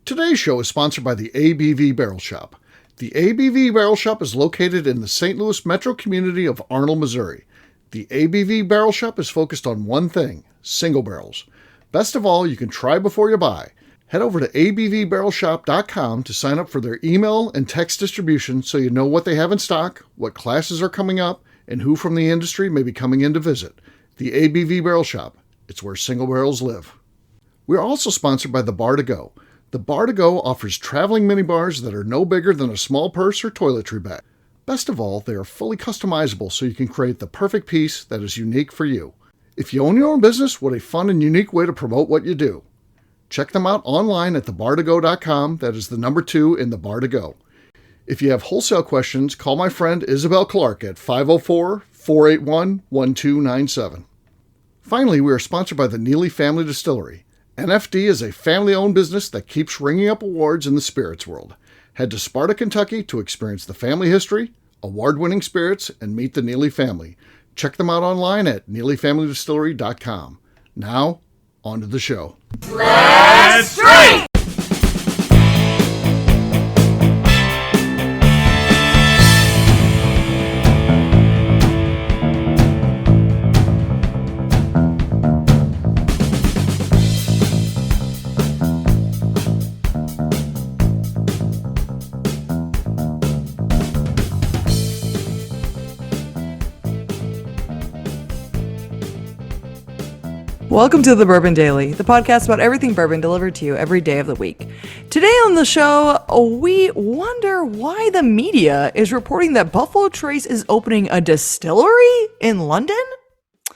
Today's show is sponsored by the ABV Barrel Shop. The ABV Barrel Shop is located in the St. Louis metro community of Arnold, Missouri. The ABV Barrel Shop is focused on one thing, single barrels. Best of all, you can try before you buy. Head over to abvbarrelshop.com to sign up for their email and text distribution so you know what they have in stock, what classes are coming up, and who from the industry may be coming in to visit. The ABV Barrel Shop. It's where single barrels live. We are also sponsored by the Bar to Go. The Bar to Go offers traveling minibars that are no bigger than a small purse or toiletry bag. Best of all, they are fully customizable so you can create the perfect piece that is unique for you. If you own your own business, what a fun and unique way to promote what you do. Check them out online at thebar2go.com. That is the number 2 in the Bar to Go. If you have wholesale questions, call my friend Isabel Clark at 504-481-1297. Finally, we are sponsored by the Neely Family Distillery. NFD is a family-owned business that keeps ringing up awards in the spirits world. Head to Sparta, Kentucky to experience the family history, award-winning spirits, and meet the Neely family. Check them out online at neelyfamilydistillery.com. Now, on to the show. Let's drink! Welcome to the Bourbon Daily, the podcast about everything bourbon delivered to you every day of the week. Today on the show, we wonder why the media is reporting that Buffalo Trace is opening a distillery in London.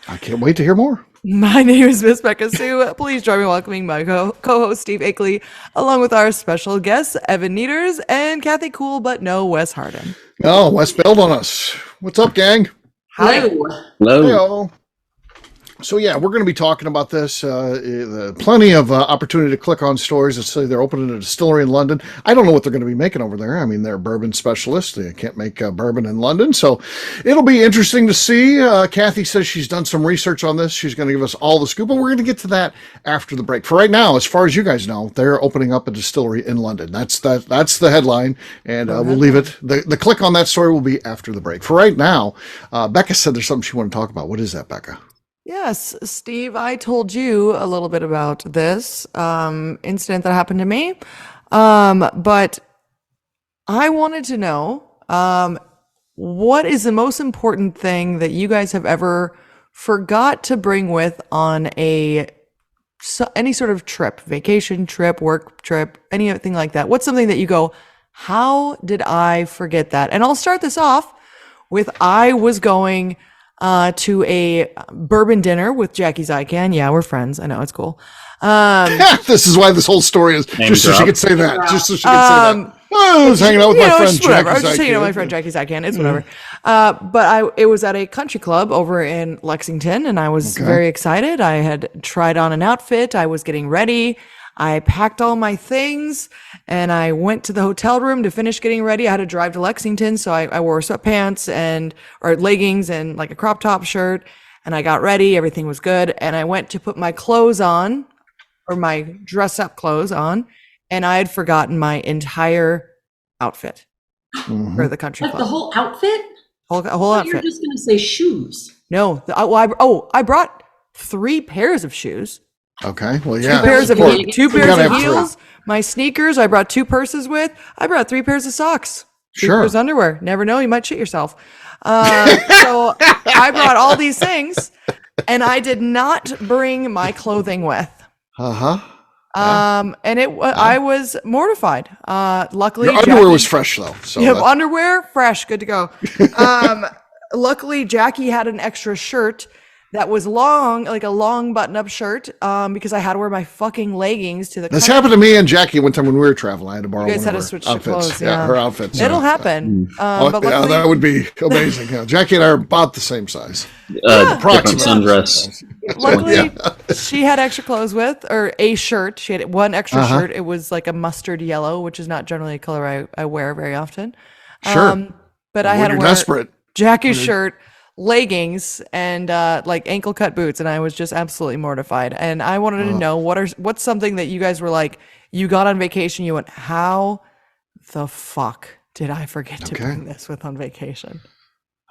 I can't wait to hear more. My name is Miss Beka Sue. Please join me in welcoming my co-host Steve Akeley, along with our special guests Evan Nieters and Kathy Cool, but no Wes Harden. Oh, Wes bailed on us. What's up, gang? Hi. Hello. Hey-o. So yeah, we're going to be talking about this. Plenty of opportunity to click on stories that say they're opening a distillery in London. I don't know what they're going to be making over there. I mean, they're bourbon specialists. They can't make bourbon in London. So it'll be interesting to see. Kathy says she's done some research on this. She's going to give us all the scoop, but we're going to get to that after the break. For right now, as far as you guys know, they're opening up a distillery in London. That's the headline, and we'll leave it. The click on that story will be after the break. For right now, Beka said there's something she wanted to talk about. What is that, Beka? Yes, Steve, I told you a little bit about this incident that happened to me, but I wanted to know what is the most important thing that you guys have ever forgot to bring with on any sort of trip, vacation trip, work trip, anything like that? What's something that you go, how did I forget that? And I'll start this off with I was going to a bourbon dinner with Jackie Zykan. Yeah, we're friends. I know, it's cool. This is why this whole story is just so she could say that. Just so she could say that. Oh, I was hanging out with my friend Jackie Zykan. I was just hanging out with my friend Jackie Zykan. It's whatever. But it was at a country club over in Lexington, and I was very excited. I had tried on an outfit. I was getting ready. I packed all my things and I went to the hotel room to finish getting ready. I had to drive to Lexington. So I wore sweatpants or leggings and like a crop top shirt, and I got ready. Everything was good. And I went to put my clothes on, or my dress up clothes on, and I had forgotten my entire outfit for the country club. The whole outfit? Whole outfit. You're just going to say shoes. No. I brought 3 pairs of shoes. Okay. Well, yeah. 2 pairs of heels, my sneakers. I brought 2 purses with. I brought 3 pairs of socks. 2 pairs of underwear. Never know, you might shit yourself. So I brought all these things, and I did not bring my clothing with. And I was mortified. Luckily, your underwear was fresh though. So underwear fresh, good to go. Luckily, Jackie had an extra shirt that was long, like a long button-up shirt, because I had to wear my fucking leggings to the. This happened to me and Jackie one time when we were traveling. I had to borrow. You guys one had of to switch outfits. clothes. Yeah, her outfits. It'll happen. But luckily, that would be amazing. Yeah. Jackie and I are about the same size. Different sundress. Luckily, she had extra clothes with, or a shirt. She had one extra shirt. It was like a mustard yellow, which is not generally a color I wear very often. Sure. But I had to wear desperate. Jackie's shirt, leggings, and like ankle cut boots, and I was just absolutely mortified. And I wanted to know what's something that you guys were like, You got on vacation. You went, how the fuck did I forget to Okay. bring this with on vacation?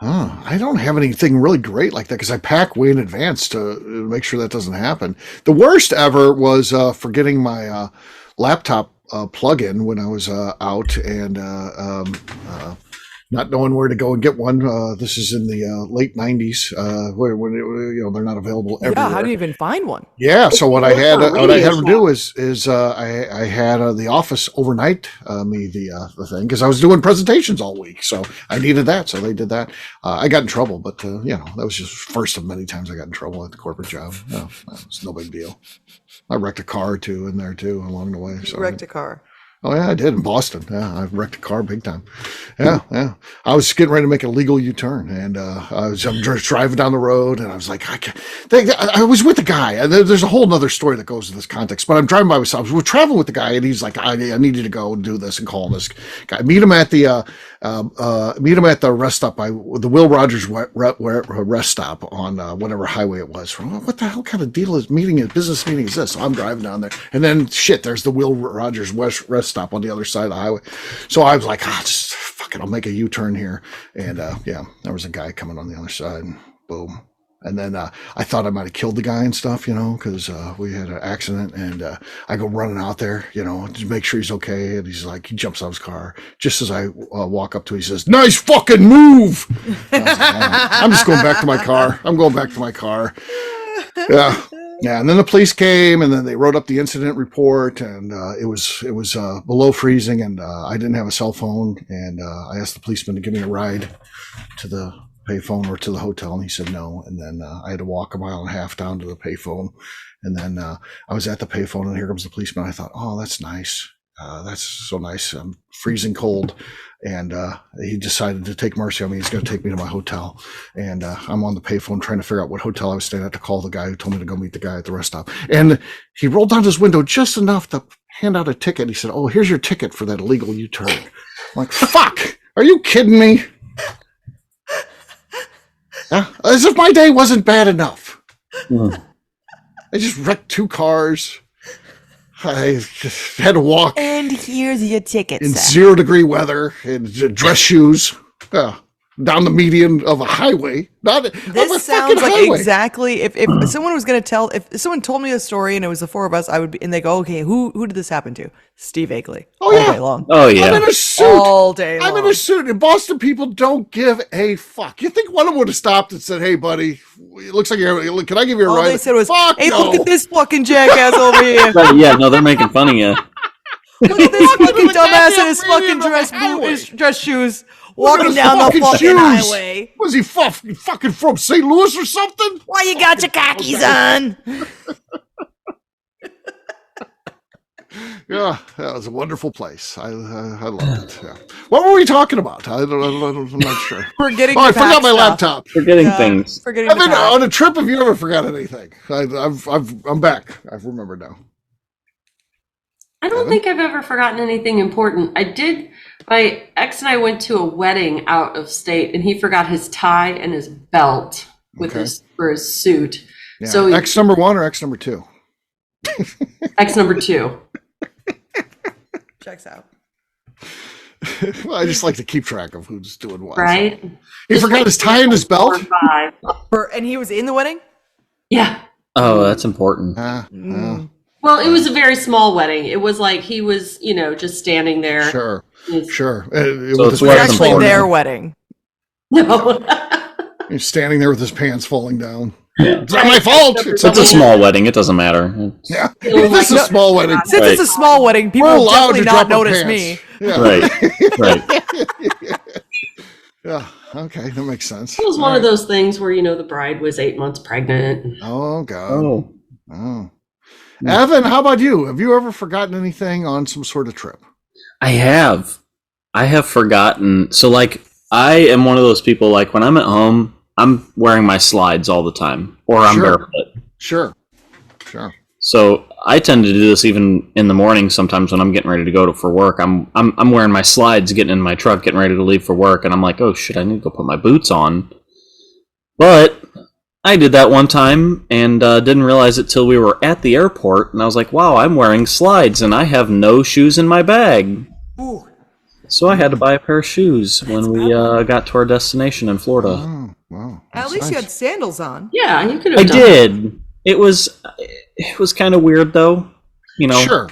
I don't have anything really great like that because I pack way in advance to make sure that doesn't happen. The worst ever was forgetting my laptop plug-in when I was out and not knowing where to go and get one. This is in the late 90s, where they're not available everywhere. Yeah, how do you even find one? Yeah, so what I had What them do is I had the office overnight me the thing because I was doing presentations all week, so I needed that. So they did that. I got in trouble, but that was just first of many times I got in trouble at the corporate job. No, that was no big deal. I wrecked a car too in there too along the way. So Wrecked a car. Oh yeah, I did in Boston. Yeah, I wrecked a car big time. Yeah. I was getting ready to make a legal U-turn, and I'm just driving down the road, and I was like, I was with a guy. And there's a whole nother story that goes in this context, but I'm driving by myself. We're traveling with the guy, and he's like, I need you to go and do this and call this guy. Meet him at the rest stop by the Will Rogers rest stop on whatever highway it was. What the hell kind of business meeting is this? So I'm driving down there, and then there's the Will Rogers rest stop on the other side of the highway. So I was like, just fuck it, I'll make a U-turn here. And there was a guy coming on the other side, and boom. And then I thought I might have killed the guy and stuff, because we had an accident. And I go running out there, to make sure he's okay. And he's like, he jumps out of his car. Just as I walk up to him, he says, "Nice fucking move." I was like, I'm just going back to my car. I'm going back to my car. Yeah. Yeah, and then the police came, and then they wrote up the incident report, and it was below freezing, and I didn't have a cell phone, and I asked the policeman to give me a ride to the payphone or to the hotel, and he said no, and then I had to walk a mile and a half down to the payphone, and then I was at the payphone, and here comes the policeman. I thought, oh, that's nice. That's so nice. I'm freezing cold. And he decided to take mercy on me. He's going to take me to my hotel. And I'm on the payphone trying to figure out what hotel I was staying at to call the guy who told me to go meet the guy at the rest stop. And he rolled down his window just enough to hand out a ticket. He said, "Oh, here's your ticket for that illegal U-turn." I'm like, fuck, are you kidding me? As if my day wasn't bad enough. I just wrecked 2 cars. I just had to walk. And here's your ticket, in sir. 0 degree weather in dress shoes down the median of a highway. This sounds like exactly if someone was going to if someone told me a story and it was the 4 of us, I would be, and they go, okay, who did this happen to? Steve Agley. Oh, yeah. All day long. Oh yeah. I'm in a suit. All day long. I'm in a suit. And Boston people don't give a fuck. You think one of them would have stopped and said, "Hey, buddy, it looks like can I give you a All ride?" they said was, "Fuck "Hey, no." look at this fucking jackass over here. But yeah, no, they're making fun of you. Look at this fucking the dumbass in goddamn his median fucking of the highway. dress shoes Look at walking his down the fucking shoes. highway. Was he fucking from St. Louis or something? Why you got your khakis on? Yeah, that was a wonderful place. I loved it. Yeah. What were we talking about? I'm not sure. Forgetting Oh, I to pack forgot my stuff. laptop. Forgetting things. Forgetting I've to been pack. on a trip. Have you ever forgot anything? I'm back. I've remembered now. I don't think I've ever forgotten anything important. I did. My ex and I went to a wedding out of state, and he forgot his tie and his belt with for his suit. Yeah. So X number 1 or X number 2? X number 2. Checks out. Well, I just like to keep track of who's doing what. Right? He forgot his tie and his belt? 4 or 5. And he was in the wedding? Yeah. Oh, that's important. Well, it was a very small wedding. It was like he was, just standing there. Sure. He's- Sure. So It was actually their wedding. No. He's standing there with his pants falling down. Yeah. It's not my fault. It's a small wedding. It doesn't matter. Yeah. This is a small wedding. Since Right. it's a small wedding, people We're will allowed definitely to not drop our notice pants. me. Yeah. Right. Yeah. Okay. That makes sense. It was one of those things where, the bride was 8 months pregnant. Oh, God. Oh. Oh. Evan, how about you? Have you ever forgotten anything on some sort of trip? I have forgotten. So I am one of those people, like when I'm at home, I'm wearing my slides all the time, or I'm Sure. barefoot. Sure. So I tend to do this even in the morning. Sometimes when I'm getting ready to go for work, I'm wearing my slides, getting in my truck, getting ready to leave for work, and I'm like, oh shit, I need to go put my boots on. But I did that one time and didn't realize it till we were at the airport, and I was like, wow, I'm wearing slides and I have no shoes in my bag. Ooh. So I had to buy a pair of shoes when we got to our destination in Florida. Oh, wow. At least you had sandals on. Yeah, you could have I done did. It was kind of weird though, Sure.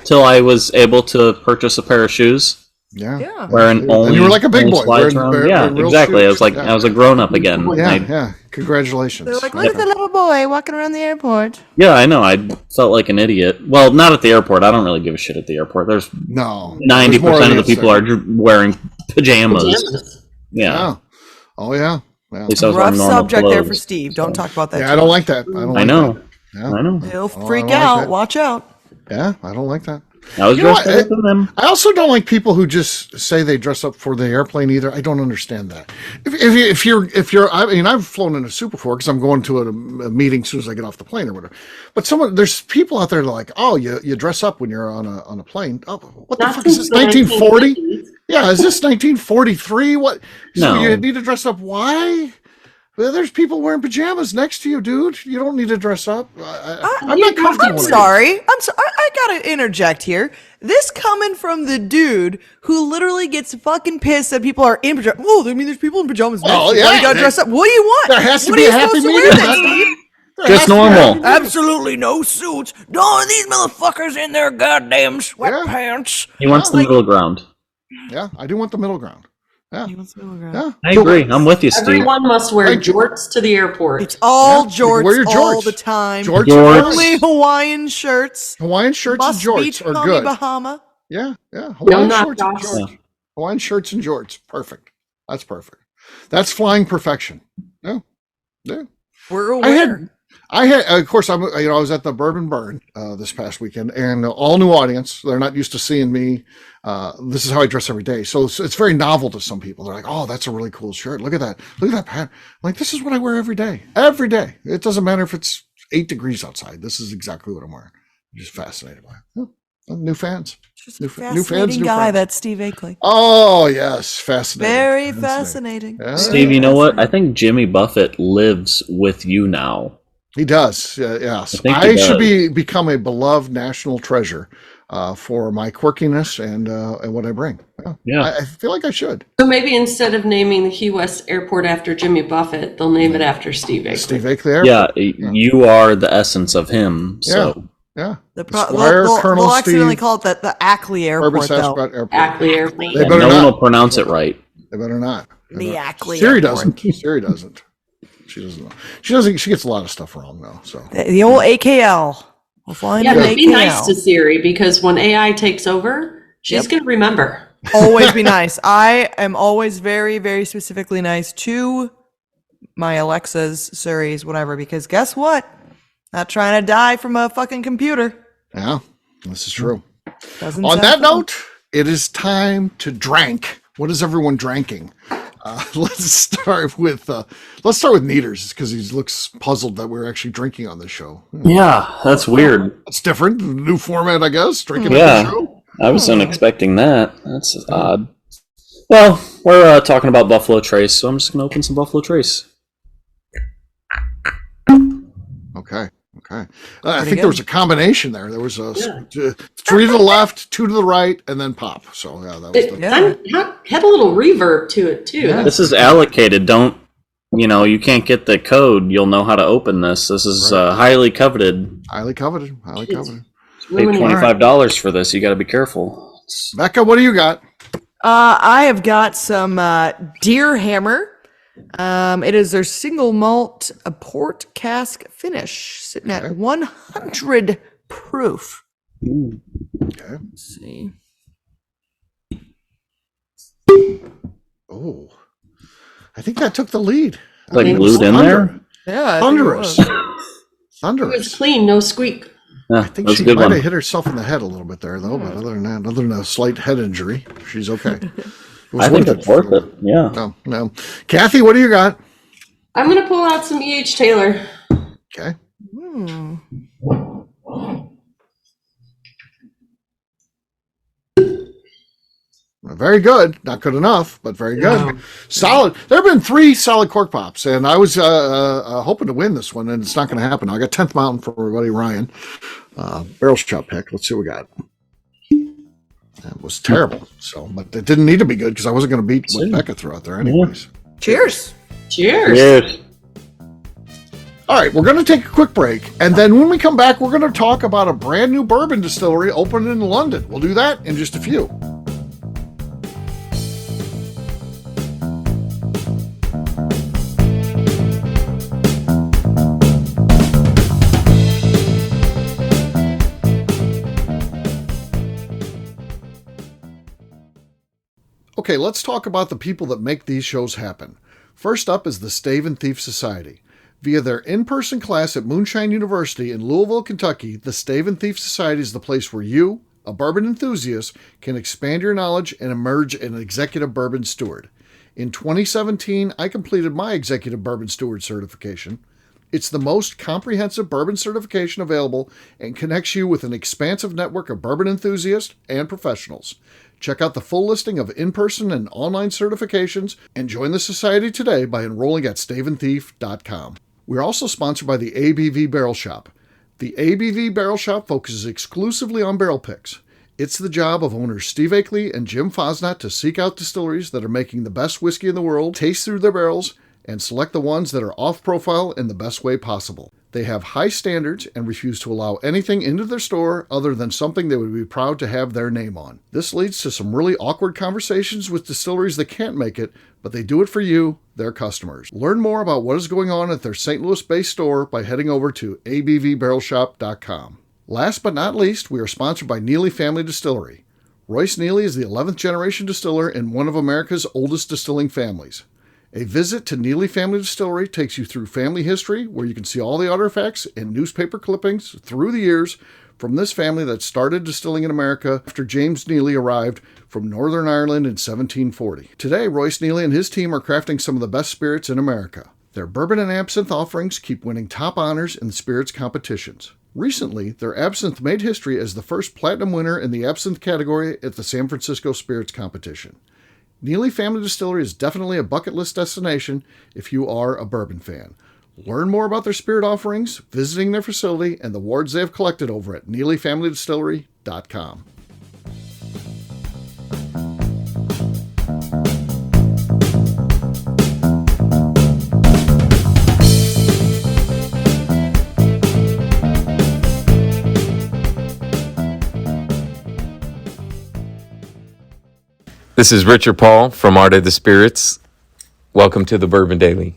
till I was able to purchase a pair of shoes. Yeah. Wearing only, and you were like a big boy. Yeah, real exactly. shoes. I was a grown up again. Yeah. Congratulations. They're like, look at the little boy walking around the airport. Yeah, I know. I felt like an idiot. Well, not at the airport. I don't really give a shit at the airport. There's 90% of the people are wearing pajamas. Yeah. Oh yeah. At least I was Rough wearing normal subject there for clothes. Steve. Don't talk about that. Yeah, I don't like that. I know. Yeah. I know. He'll I freak don't like out. that. Watch out. Yeah, I don't like that. I was dressed up in them. I also don't like people who just say they dress up for the airplane either. I don't understand that. If you're, I mean, I've flown in a super before because I'm going to a meeting as soon as I get off the plane or whatever. But there's people out there that are like, oh, you dress up when you're on a plane. Oh, what the fuck is this? 1940? Yeah, is this 1943? What? So No. you need to dress up? Why? Well, there's people wearing pajamas next to you, dude. You don't need to dress up. I'm not comfortable. I'm sorry. I gotta interject here. This coming from the dude who literally gets fucking pissed that people are in pajamas. Oh, I mean, there's people in pajamas. Oh, Why yeah. you gotta dress up? What do you want? There has to what be are a you happy supposed to medium. wear then, Steve? Just normal. Absolutely no suits. No, these motherfuckers in their goddamn sweatpants. He wants the middle ground. Yeah, I do want the middle ground. Yeah. Yeah. I agree. I'm with you, Steve. Everyone must wear jorts to the airport. It's all Yeah, you can jorts, wear your all jorts. the time. Jorts. Only Hawaiian shirts. Hawaiian shirts Must and be jorts are Tommy good. Bahama. Yeah. Hawaiian knock shorts and offs. jorts. Hawaiian shirts and jorts. Perfect. That's perfect. That's flying perfection. Yeah. We're aware. I had, of course, I was at the Bourbon Burn this past weekend, and all new audience. They're not used to seeing me. This is how I dress every day, so it's very novel to some people. They're like, "Oh, that's a really cool shirt. Look at that. Look at that pattern." I'm like, this is what I wear every day. Every day. It doesn't matter if it's 8 degrees outside. This is exactly what I'm wearing. I'm just fascinated by it. Yeah. New fans. Just New a fans, fascinating new guy, friends. that's Steve Akeley. Oh yes, fascinating. Very fascinating. Yeah. Steve, you know what? I think Jimmy Buffett lives with you now. He does. Yes, I think he I should does. become a beloved national treasure for my quirkiness and what I bring. Yeah. I feel like I should. So maybe instead of naming the Key West Airport after Jimmy Buffett, they'll name it after Steve Akeley. Steve Akeley. Yeah, you are the essence of him. So Yeah. They'll Colonel accidentally Steve, call it the Ackley Airport, though. Airport. Ackley Airport. They yeah, better no not. one will pronounce it right. They better not. The Ackley Siri Airport. doesn't. Siri doesn't. She doesn't know. She doesn't. She gets a lot of stuff wrong though. So The old AKL. We'll find Yeah, an but be nice AKL. to Siri because when AI takes over, she's going to remember. Always be nice. I am always very, very specifically nice to my Alexas, Siris, whatever, because guess what? Not trying to die from a fucking computer. yeah, this is true. Doesn't On sound that fun. note, it is time to drank. What is everyone drinking? Let's start with Neaters because he looks puzzled that we're actually drinking on this show. Yeah, that's weird. It's different, new format, I guess. Drinking Yeah. on the show. I wasn't expecting that. That's odd. Well, we're talking about Buffalo Trace, so I'm just going to open some Buffalo Trace. Okay. I think good. there was a combination there. There was 3 to the left, 2 to the right, and then pop. So yeah, that was It Yeah. had a little reverb to it, too. Yeah. This is allocated. Don't, you can't get the code. You'll know how to open this. This is highly coveted. highly coveted. Highly coveted. Pay $25 for this. You got to be careful. Becca, what do you got? I have got some Deer Hammer. It is their single malt a port cask finish, sitting at 100 proof. Okay. Let's see. Oh, I think that took the lead. Like glued in there? Yeah, Thunderous. It was Thunderous. clean, no squeak. Yeah, I think that's she a good might one. have hit herself in the head a little bit there, though. But other than that, other than a slight head injury, she's okay. It was I think it's worth it. Yeah. No. Kathy, what do you got? I'm going to pull out some E.H. Taylor. Okay. Very good. Not good enough, but very good. Yeah. Solid. There have been 3 solid cork pops, and I was hoping to win this one, and it's not going to happen. I got 10th Mountain for our buddy Ryan. Barrel shop pick. Let's see what we got. That was terrible. So, but it didn't need to be good because I wasn't going to beat what Beka threw out there anyways. Cheers. Cheers. All right, we're going to take a quick break, and then when we come back, we're going to talk about a brand new bourbon distillery opened in London. We'll do that in just a few. Okay, let's talk about the people that make these shows happen. First up is the Stave and Thief Society. Via their in-person class at Moonshine University in Louisville, Kentucky, the Stave and Thief Society is the place where you, a bourbon enthusiast, can expand your knowledge and emerge an executive bourbon steward. In 2017, I completed my executive bourbon steward certification. It's the most comprehensive bourbon certification available and connects you with an expansive network of bourbon enthusiasts and professionals. Check out the full listing of in-person and online certifications and join the society today by enrolling at staveandthief.com. We're also sponsored by the ABV Barrel Shop. The ABV Barrel Shop focuses exclusively on barrel picks. It's the job of owners Steve Akeley and Jim Fosnot to seek out distilleries that are making the best whiskey in the world, taste through their barrels, and select the ones that are off-profile in the best way possible. They have high standards and refuse to allow anything into their store other than something they would be proud to have their name on. This leads to some really awkward conversations with distilleries that can't make it, but they do it for you, their customers. Learn more about what is going on at their St. Louis-based store by heading over to abvbarrelshop.com. Last but not least, we are sponsored by Neely Family Distillery. Royce Neely is the 11th generation distiller in one of America's oldest distilling families. A visit to Neely Family Distillery takes you through family history, where you can see all the artifacts and newspaper clippings through the years from this family that started distilling in America after James Neely arrived from Northern Ireland in 1740. Today, Royce Neely and his team are crafting some of the best spirits in America. Their bourbon and absinthe offerings keep winning top honors in spirits competitions. Recently, their absinthe made history as the first platinum winner in the absinthe category at the San Francisco Spirits Competition. Neely Family Distillery is definitely a bucket list destination if you are a bourbon fan. Learn more about their spirit offerings, visiting their facility, and the awards they have collected over at neelyfamilydistillery.com. This is Richard Paul from Art of the Spirits. Welcome to the Bourbon Daily.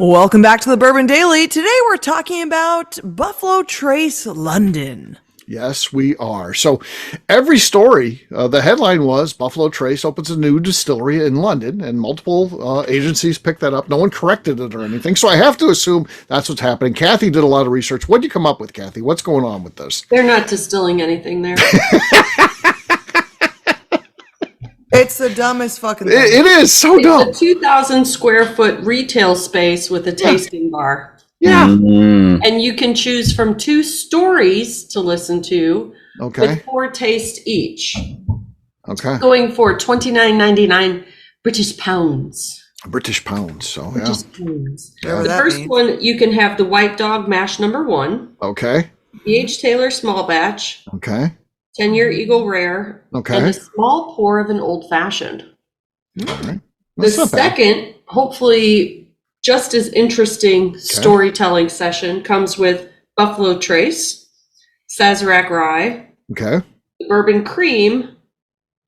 Welcome back to the Bourbon Daily. Today we're talking about Buffalo Trace London. Yes, we are. So every story, the headline was Buffalo Trace opens a new distillery in London, and multiple agencies picked that up. No one corrected it or anything. So I have to assume that's what's happening. Kathy did a lot of research. What did you come up with, Kathy? What's going on with this? They're not distilling anything there. It's the dumbest fucking thing. It is so dumb. It's a 2,000 square foot retail space with a tasting bar. Yeah. And you can choose from 2 stories to listen to with 4 tastes each. Okay. Going for $29.99 British pounds. British pounds. So, British pounds. Yeah. The first one, you can have the White Dog Mash number 1. Okay. B.H. Taylor Small Batch. Okay. 10-year Eagle Rare. Okay. And a small pour of an Old Fashioned. All right. The second, hopefully just as interesting storytelling session comes with Buffalo Trace, Sazerac Rye, Bourbon Cream,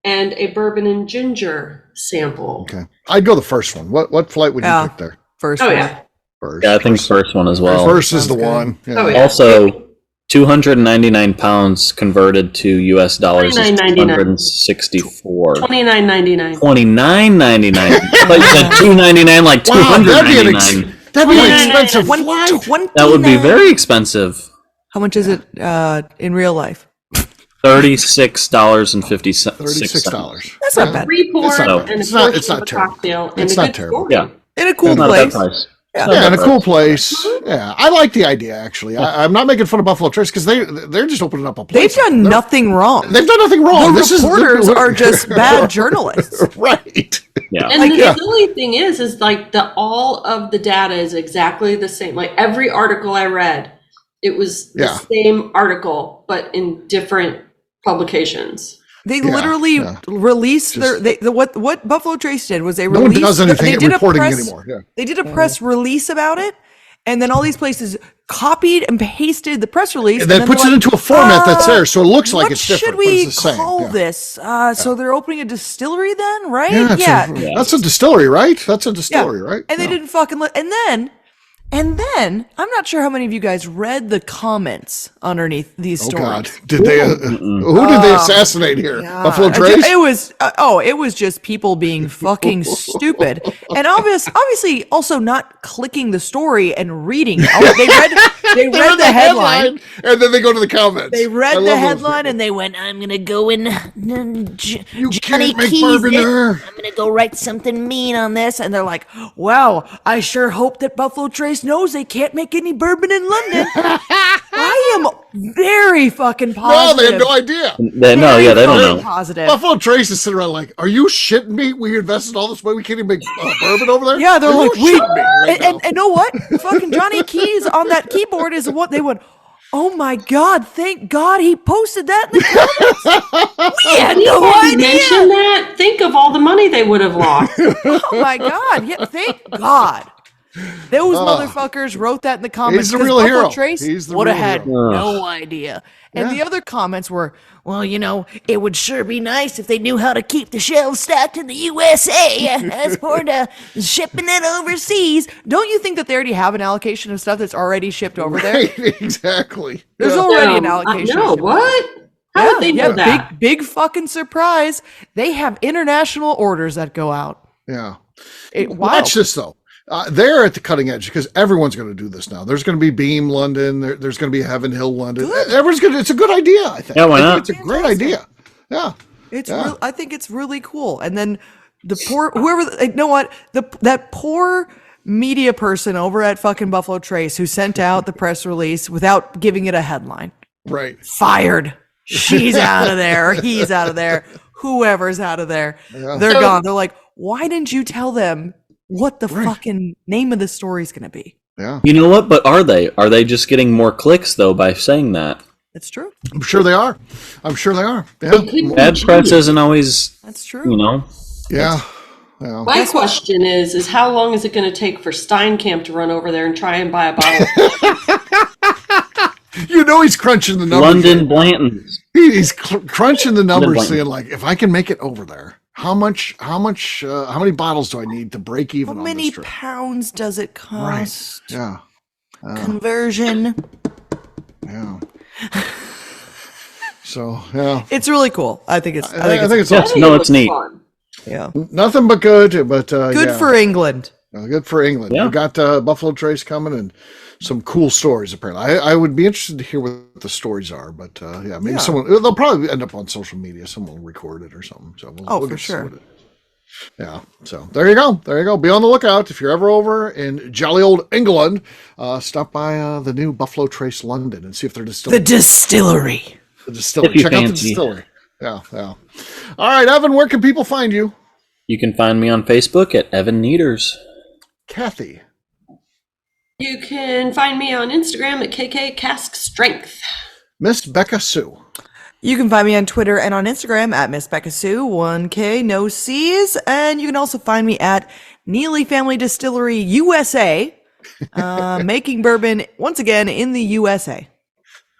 and a Bourbon and Ginger sample. Okay. I'd go the first one. What flight would you pick there? First one. Yeah. First. Yeah, I think first one as well. First is the one. Yeah. Oh, yeah. Also, 299 pounds converted to US dollars is $264. $29.99. $29.99. But you said $299, like $299. That'd be an expensive flight. That would be very expensive. How much is it in real life? $36.56. $36. That's not bad. 3 pour and a it's not terrible. cocktail. It's not terrible. Yeah. In a cool Not a bad place. price. Yeah, in a cool place. Yeah, I like the idea, actually. I'm not making fun of Buffalo Trace because they're just opening up a place. They've done nothing wrong. They've done nothing wrong. The reporters are just bad journalists. Right. Yeah. And the silly thing is like all of the data is exactly the same. Like every article I read, it was the same article, but in different publications. They literally released what Buffalo Trace did was they released. No one does anything reporting anymore. Yeah. They did a press release about it, and then all these places copied and pasted the press release, and then puts it into a format that's there, so it looks like it's different. What should we but it's the same. call this? So they're opening a distillery, then, right? Yeah, that's a distillery, right? That's a distillery, right? And they didn't fucking And then, I'm not sure how many of you guys read the comments underneath these stories. Oh, God. Did they, who did they assassinate here? Buffalo Trace? It was just people being fucking stupid. And obviously also not clicking the story and reading. They read the headline. And then they go to the comments. They read the headline and they went, I'm going to go in Johnny Keys. I'm going to go write something mean on this. And they're like, wow, I sure hope that Buffalo Trace knows they can't make any bourbon in London. I am very fucking positive. No, they have no idea. They don't know. Positive. Buffalo Trace is sitting around like, are you shitting me? We invested all this money. We can't even make bourbon over there? Yeah, they're like, and know what? Fucking Johnny Keys on that keyboard is what they went, oh my God, thank God he posted that in the comments. We had no idea. Mention that. Think of all the money they would have lost. Oh my God. Yeah, thank God. Those motherfuckers wrote that in the comments. He's the real hero. Trace would have had no idea. And the other comments were, well, it would sure be nice if they knew how to keep the shelves stocked in the USA as opposed to shipping it overseas. Don't you think that they already have an allocation of stuff that's already shipped over there? Exactly. There's already an allocation. No, what? How would they know that? Big fucking surprise. They have international orders that go out. Yeah. Watch this, though. They're at the cutting edge because everyone's going to do this now. There's going to be Beam London. There's going to be Heaven Hill London. Everyone's going to. It's a good idea, I think. Yeah, why not? It's a great idea. Yeah, I think it's really cool. And then the poor that poor media person over at fucking Buffalo Trace who sent out the press release without giving it a headline. Right. Fired. She's out of there. He's out of there. Whoever's out of there. Yeah. They're gone. They're like, why didn't you tell them what the fucking name of the story is going to be? Yeah. You know what? But are they? Are they just getting more clicks, though, by saying that? It's true. I'm sure they are. Yeah. Bad press isn't always... That's true. Yeah. My question is how long is it going to take for Steinkamp to run over there and try and buy a bottle? He's crunching the numbers. London Blanton's. He's crunching the numbers, saying, like, if I can make it over there, how many bottles do I need to break even on this trip? How many pounds does it cost? Right. Yeah. Conversion. Yeah. So, yeah. It's really cool. I think it's awesome. No, it's neat. Fun. Yeah. Nothing but good, but good for England. Good for England. Yeah. We got Buffalo Trace coming and some cool stories, apparently. I would be interested to hear what the stories are, but maybe someone, they'll probably end up on social media. Someone will record it or something. So we'll for sure. Yeah. So there you go. Be on the lookout. If you're ever over in jolly old England, stop by the new Buffalo Trace London and see if they're distilling. The distillery. Check out the distillery. Yeah. All right, Evan, where can people find you? You can find me on Facebook at Evan Neaters. Kathy. You can find me on Instagram at KK Cask Strength. Miss Beka Sue. You can find me on Twitter and on Instagram at Miss Beka Sue, 1K, no C's. And you can also find me at Neely Family Distillery USA, making bourbon once again in the USA.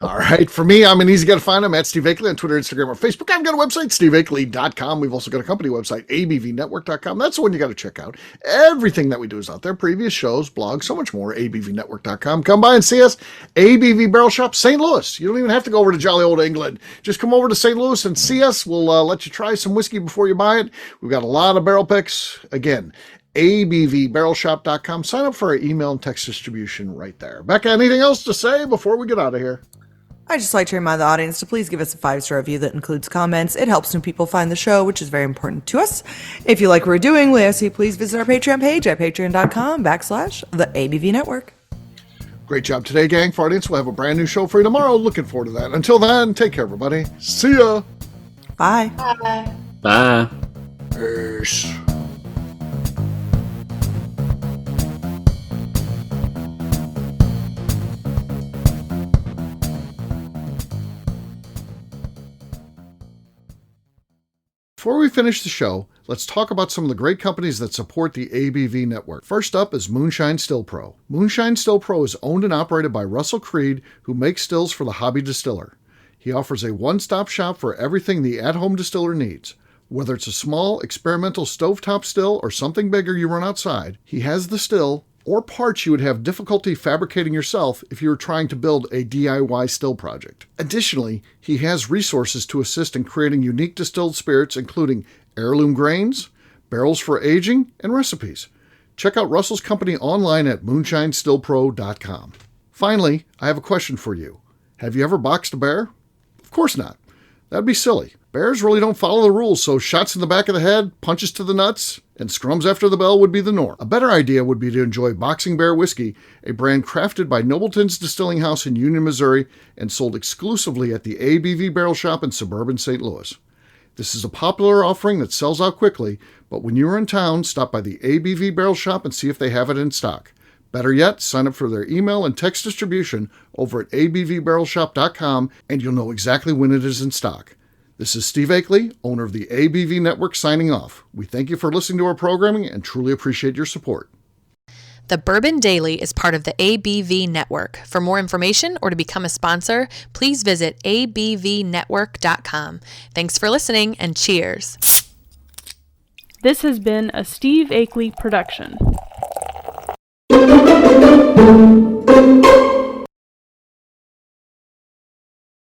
All right. For me, I'm an easy guy to find. I'm at Steve Akeley on Twitter, Instagram, or Facebook. I've got a website, steveakeley.com. We've also got a company website, abvnetwork.com. That's the one you got to check out. Everything that we do is out there. Previous shows, blogs, so much more, abvnetwork.com. Come by and see us. ABV Barrel Shop, St. Louis. You don't even have to go over to jolly old England. Just come over to St. Louis and see us. We'll let you try some whiskey before you buy it. We've got a lot of barrel picks. Again, abvbarrelshop.com. Sign up for our email and text distribution right there. Becca, anything else to say before we get out of here? I'd just like to remind the audience to please give us a 5-star review that includes comments. It helps new people find the show, which is very important to us. If you like what we're doing, we ask you please visit our Patreon page at patreon.com/the ABV Network. Great job today, gang. For our audience, we'll have a brand new show for you tomorrow. Looking forward to that. Until then, take care, everybody. See ya. Bye. Bye. Bye. Peace. Before we finish the show, let's talk about some of the great companies that support the ABV network. First up is Moonshine Still Pro. Moonshine Still Pro is owned and operated by Russell Creed, who makes stills for the hobby distiller. He offers a one-stop shop for everything the at-home distiller needs. Whether it's a small, experimental stovetop still or something bigger you run outside, he has the still or parts you would have difficulty fabricating yourself if you were trying to build a DIY still project. Additionally, he has resources to assist in creating unique distilled spirits, including heirloom grains, barrels for aging, and recipes. Check out Russell's company online at moonshinestillpro.com. Finally, I have a question for you. Have you ever boxed a bear? Of course not. That'd be silly. Bears really don't follow the rules, so shots in the back of the head, punches to the nuts, and scrums after the bell would be the norm. A better idea would be to enjoy Boxing Bear Whiskey, a brand crafted by Nobleton's Distilling House in Union, Missouri, and sold exclusively at the ABV Barrel Shop in suburban St. Louis. This is a popular offering that sells out quickly, but when you are in town, stop by the ABV Barrel Shop and see if they have it in stock. Better yet, sign up for their email and text distribution over at abvbarrelshop.com and you'll know exactly when it is in stock. This is Steve Akeley, owner of the ABV Network, signing off. We thank you for listening to our programming and truly appreciate your support. The Bourbon Daily is part of the ABV Network. For more information or to become a sponsor, please visit abvnetwork.com. Thanks for listening and cheers. This has been a Steve Akeley production.